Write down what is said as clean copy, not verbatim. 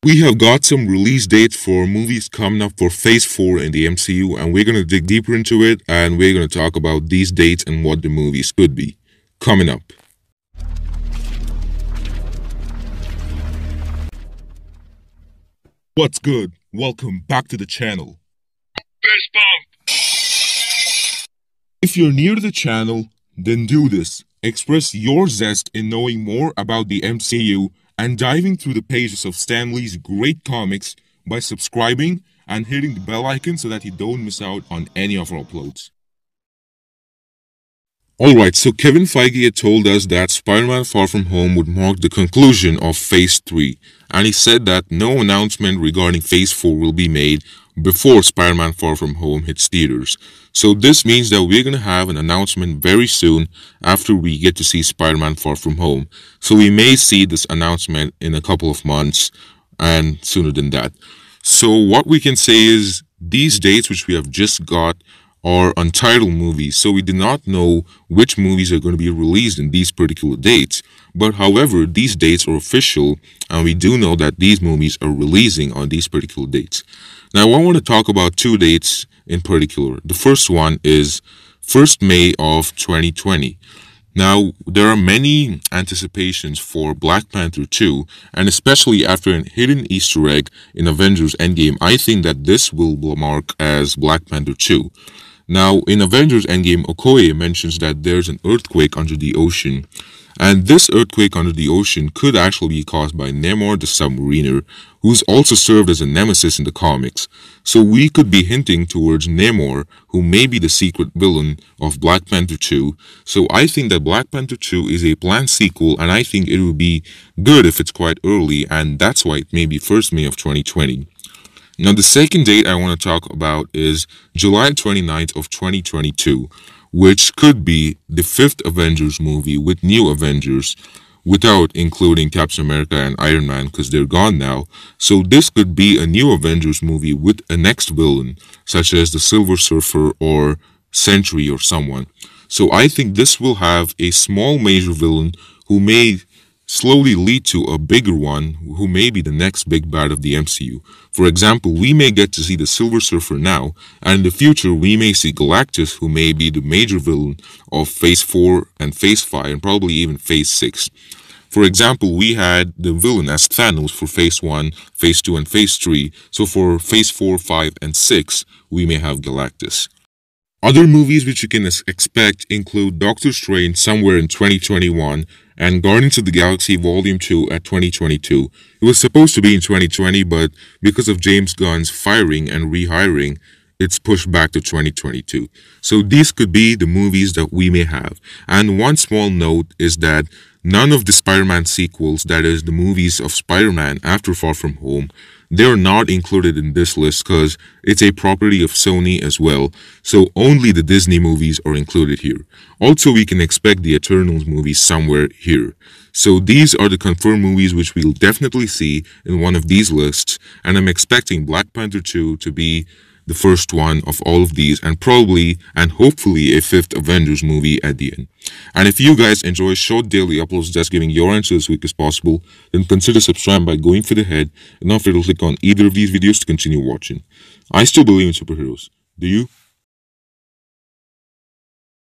We have got some release dates for movies coming up for Phase 4 in the MCU, and we're going to dig deeper into it, and we're going to talk about these dates and what the movies could be. Coming up. What's good? Welcome back to the channel. Fist bump! If you're new to the channel, then do this. Express your zest in knowing more about the MCU and diving through the pages of Stan Lee's great comics by subscribing and hitting the bell icon so that you don't miss out on any of our uploads. Alright, so Kevin Feige had told us that Spider-Man Far From Home would mark the conclusion of Phase 3, and he said that no announcement regarding Phase 4 will be made before Spider-Man Far From Home hits theaters. So this means that we're going to have an announcement very soon after we get to see Spider-Man Far From Home. So we may see this announcement in a couple of months and sooner than that. So what we can say is these dates which we have just got are untitled movies, so we do not know which movies are going to be released in these particular dates. But however, these dates are official, and we do know that these movies are releasing on these particular dates. Now, I want to talk about two dates in particular. The first one is 1st May of 2020. Now, there are many anticipations for Black Panther 2, and especially after a hidden Easter egg in Avengers Endgame, I think that this will mark as Black Panther 2. Now, in Avengers Endgame, Okoye mentions that there's an earthquake under the ocean, and this earthquake under the ocean could actually be caused by Namor the Submariner, who's also served as a nemesis in the comics. So we could be hinting towards Namor, who may be the secret villain of Black Panther 2. So I think that Black Panther 2 is a planned sequel, and I think it would be good if it's quite early, and that's why it may be 1st May of 2020. Now, the second date I want to talk about is July 29th of 2022, which could be the 5th Avengers movie with new Avengers, without including Captain America and Iron Man because they're gone now. So this could be a new Avengers movie with a next villain, such as the Silver Surfer or Sentry or someone. So I think this will have a small major villain who may slowly lead to a bigger one who may be the next big bad of the MCU. For example, we may get to see the Silver Surfer now, and in the future we may see Galactus, who may be the major villain of Phase 4 and Phase 5 and probably even Phase 6. For example, we had the villain as Thanos for Phase 1, Phase 2 and Phase 3, so for Phase 4, 5 and 6 we may have Galactus. Other movies which you can expect include Doctor Strange somewhere in 2021 and Guardians of the Galaxy Volume 2 at 2022. It was supposed to be in 2020, but because of James Gunn's firing and rehiring, it's pushed back to 2022. So these could be the movies that we may have. And one small note is that none of the Spider-Man sequels, that is the movies of Spider-Man after Far From Home, they're not included in this list because it's a property of Sony as well, so only the Disney movies are included here. Also, we can expect the Eternals movies somewhere here. So these are the confirmed movies which we'll definitely see in one of these lists, and I'm expecting Black Panther 2 to be the first one of all of these, and probably and hopefully a 5th Avengers movie at the end. And if you guys enjoy short daily uploads just giving your answers as quick as possible, then consider subscribing by going for the head and not forget to click on either of these videos to continue watching. I still believe in superheroes. Do you?